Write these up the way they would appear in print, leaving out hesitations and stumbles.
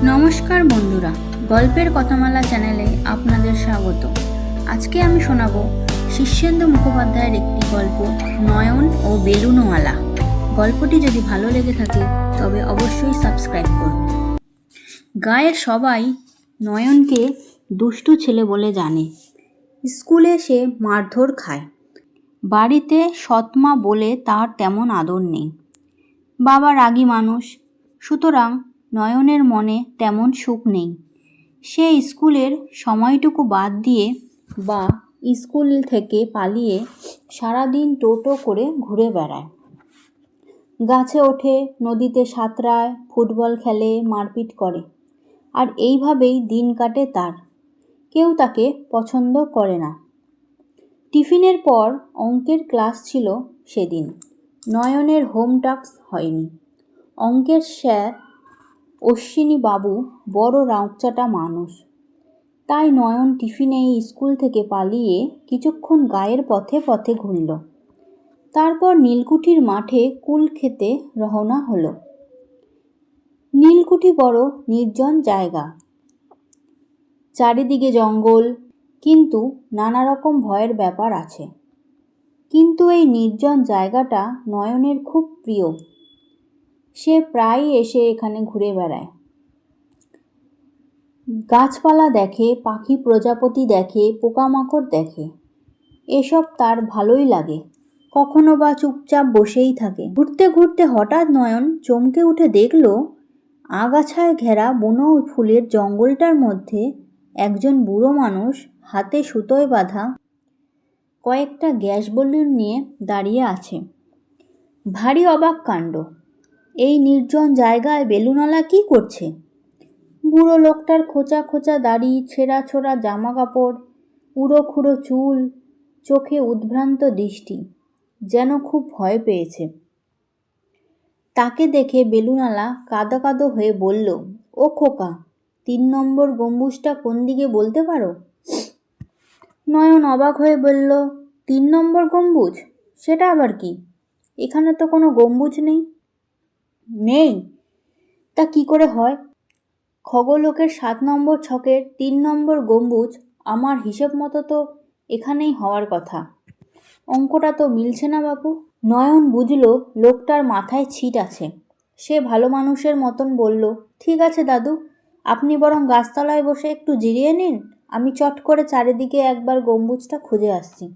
নমস্কার বন্ধুরা, গল্পের কথামালা চ্যানেলে আপনাদের স্বাগত। আজকে আমি শোনাবো শীর্ষেন্দু মুখোপাধ্যায়ের একটি গল্প, নয়ন ও বেলুনওয়ালা। গল্পটি যদি ভালো লেগে থাকে তবে অবশ্যই সাবস্ক্রাইব করবেন। গায়ের সবাই নয়নকে দুষ্টু ছেলে বলে জানে। স্কুলে সে মারধর খায়। বাড়িতে সৎমা বলে তার তেমন আদর নেই। বাবা রাগী মানুষ, সুতরাং নয়নের মনে তেমন সুখ নেই। সে স্কুলের সময়টুকু বাদ দিয়ে বা স্কুল থেকে পালিয়ে সারাদিন টোটো করে ঘুরে বেড়ায়। গাছে ওঠে, নদীতে সাঁতরায়, ফুটবল খেলে, মারপিট করে। আর এইভাবেই দিন কাটে তার। কেউ তাকে পছন্দ করে না। টিফিনের পর অঙ্কের ক্লাস ছিল সেদিন। নয়নের হোম টাস্ক হয়নি। অঙ্কের স্যার অশ্বিনী বাবু বড় রাউচাটা মানুষ। তাই নয়ন টিফিনেই স্কুল থেকে পালিয়ে কিছুক্ষণ গায়ের পথে পথে ঘুরল। তারপর নীলকুঠির মাঠে কুল খেতে রওনা হলো। নীলকুঠি বড় নির্জন জায়গা, চারিদিকে জঙ্গল, কিন্তু নানা রকম ভয়ের ব্যাপার আছে। কিন্তু এই নির্জন জায়গাটা নয়নের খুব প্রিয়। সে প্রায়ই এসে এখানে ঘুরে বেড়ায়। গাছপালা দেখে, পাখি প্রজাপতি দেখে, পোকামাকড় দেখে। এসব তার ভালোই লাগে। কখনো বা চুপচাপ বসেই থাকে। ঘুরতে ঘুরতে হঠাৎ নয়ন চমকে উঠে দেখল, আগাছায় ঘেরা বুনো ফুলের জঙ্গলটার মধ্যে একজন বুড়ো মানুষ হাতে সুতোয় বাঁধা কয়েকটা গ্যাস বেলুন নিয়ে দাঁড়িয়ে আছে। ভারী অবাক কাণ্ড। এই নির্জন জায়গায় বেলুনওয়ালা কি করছে? বুড়ো লোকটার খোঁচা খোঁচা দাড়ি, ছেঁড়া ছোড়া জামা কাপড়, উড়ো খুড়ো চুল, চোখে উদ্ভ্রান্ত দৃষ্টি, যেন খুব ভয় পেয়েছে। তাকে দেখে বেলুনওয়ালা কাঁদো কাঁদো হয়ে বলল, ও খোকা, 3 নম্বর গম্বুজটা কোন দিকে বলতে পারো? নয়ন অবাক হয়ে বলল, 3 নম্বর গম্বুজ? সেটা আবার কি? এখানে তো কোনো গম্বুজ নেই। নেই? তা কি করে হয়? খগলোকের 7 নম্বর ছকের 3 নম্বর গম্বুজ আমার হিসেব মতো তো এখানেই হওয়ার কথা। অঙ্কটা তো মিলছে না বাপু। নয়ন বুঝল লোকটার মাথায় ছিট আছে। সে ভালো মানুষের মতন বলল, ঠিক আছে দাদু, আপনি বরং গাছতলায় বসে একটু জিরিয়ে নিন, আমি চট করে চারিদিকে একবার গম্বুজটা খুঁজে আসছি।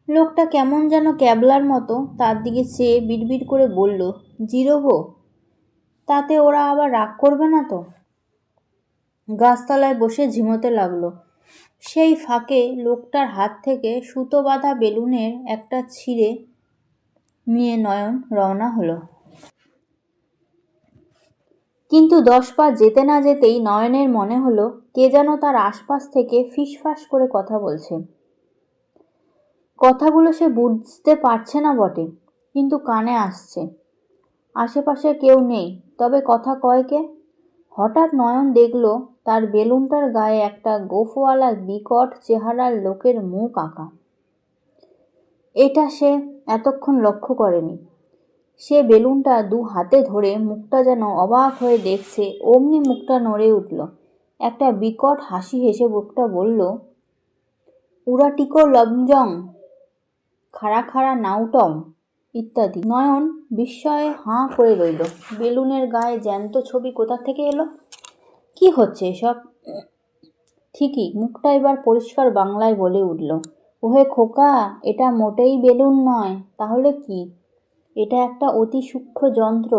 লোকটা কেমন যেন ক্যাবলার মতো তার দিকে চেয়ে বিড়বিড় করে বলল, জিরোবো? তাতে ওরা আবার রাগ করবে না তো? গাছতলায় বসে ঝিমোতে লাগলো। সেই ফাঁকে লোকটার হাত থেকে সুতো বাঁধা বেলুনের একটা ছিঁড়ে নিয়ে নয়ন রওনা হলো। কিন্তু 10 পা যেতে না যেতেই নয়নের মনে হলো কে যেন তার আশপাশ থেকে ফিসফাস করে কথা বলছে। কথাগুলো সে বুঝতে পারছে না বটে, কিন্তু কানে আসছে। আশেপাশে কেউ নেই, তবে কথা কয় কে? হঠাৎ নয়ন দেখল তার বেলুনটার গায়ে একটা গোফওয়ালা বিকট চেহারার লোকের মুখ আঁকা। এটা সে এতক্ষণ লক্ষ্য করেনি। সে বেলুনটা 2 হাতে ধরে মুখটা যেন অবাক হয়ে দেখছে, অমনি মুখটা নড়ে উঠল। একটা বিকট হাসি হেসে মুখটা বলল, উড়াটিকো লমজং, খাড়া খাড়া নাউটং ইত্যাদি। নয়ন বিস্ময়ে হাঁ করে রইল। বেলুনের গায়ে জ্যান্ত ছবি কোথা থেকে এলো? কি হচ্ছে এসব? ঠিকই, মুখটা এবার পরিষ্কার বাংলায় বলে উঠল, ওহে খোকা, এটা মোটেই বেলুন নয়। তাহলে কি? এটা একটা অতি সূক্ষ্ম যন্ত্র।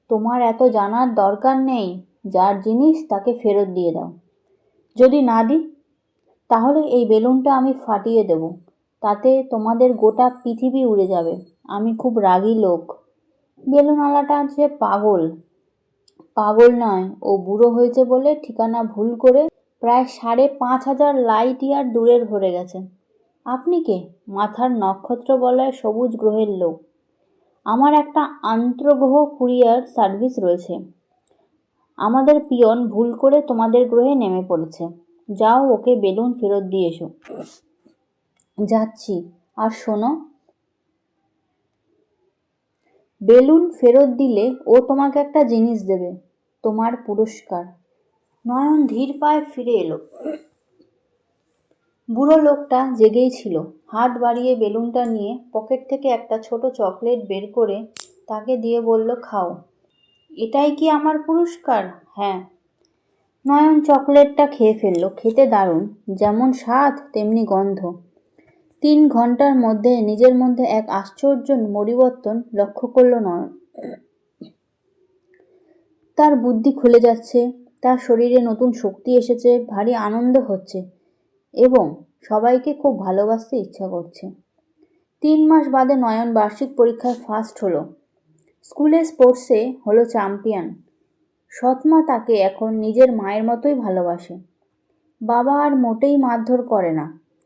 তোমার এত জানার দরকার নেই। যার জিনিস তাকে ফেরত দিয়ে দাও। যদি না দিই, তাহলে এই বেলুনটা আমি ফাটিয়ে দেব। তাতে তোমাদের গোটা পৃথিবী উড়ে যাবে। আমি খুব রাগী লোক। বেলুনওয়ালাটা যে পাগল। পাগল নয়, ও বুড়ো হয়েছে বলে ঠিকানা ভুল করে প্রায় 5,500 লাইট ইয়ার দূরের ভরে গেছে। আপনি কে? মাথার নক্ষত্র বলয় সবুজ গ্রহের লোক। আমার একটা আন্তঃগ্রহ কুরিয়ার সার্ভিস রয়েছে। আমাদের পিয়ন ভুল করে তোমাদের গ্রহে নেমে পড়েছে। যাও, ওকে বেলুন ফেরত দিয়ে এসো। যাচ্ছি। আর শোনো, বেলুন ফেরত দিলে ও তোমাকে একটা জিনিস দেবে। তোমার পুরস্কার। নয়ন ধীর পায়ে ফিরে এলো। বুড়ো লোকটা জেগেই ছিল। হাত বাড়িয়ে বেলুনটা নিয়ে পকেট থেকে একটা ছোট চকলেট বের করে তাকে দিয়ে বলল, খাও। এটাই কি আমার পুরস্কার? হ্যাঁ। নয়ন চকলেটটা খেয়ে ফেলল। খেতে দারুণ, যেমন স্বাদ তেমনি গন্ধ। 3 ঘন্টার মধ্যে নিজের মধ্যে এক আশ্চর্য পরিবর্তন লক্ষ্য করল নয়ন। তার বুদ্ধি খুলে যাচ্ছে, তার শরীরে নতুন শক্তি এসেছে, ভারী আনন্দ হচ্ছে এবং সবাইকে খুব ভালোবাসতে ইচ্ছা করছে। 3 মাস বাদে নয়ন বার্ষিক পরীক্ষায় ফার্স্ট হলো। স্কুলের স্পোর্টসে হলো চ্যাম্পিয়ন। সৎমা তাকে এখন নিজের মায়ের মতোই ভালোবাসে। বাবা আর মোটেই মারধর করে না,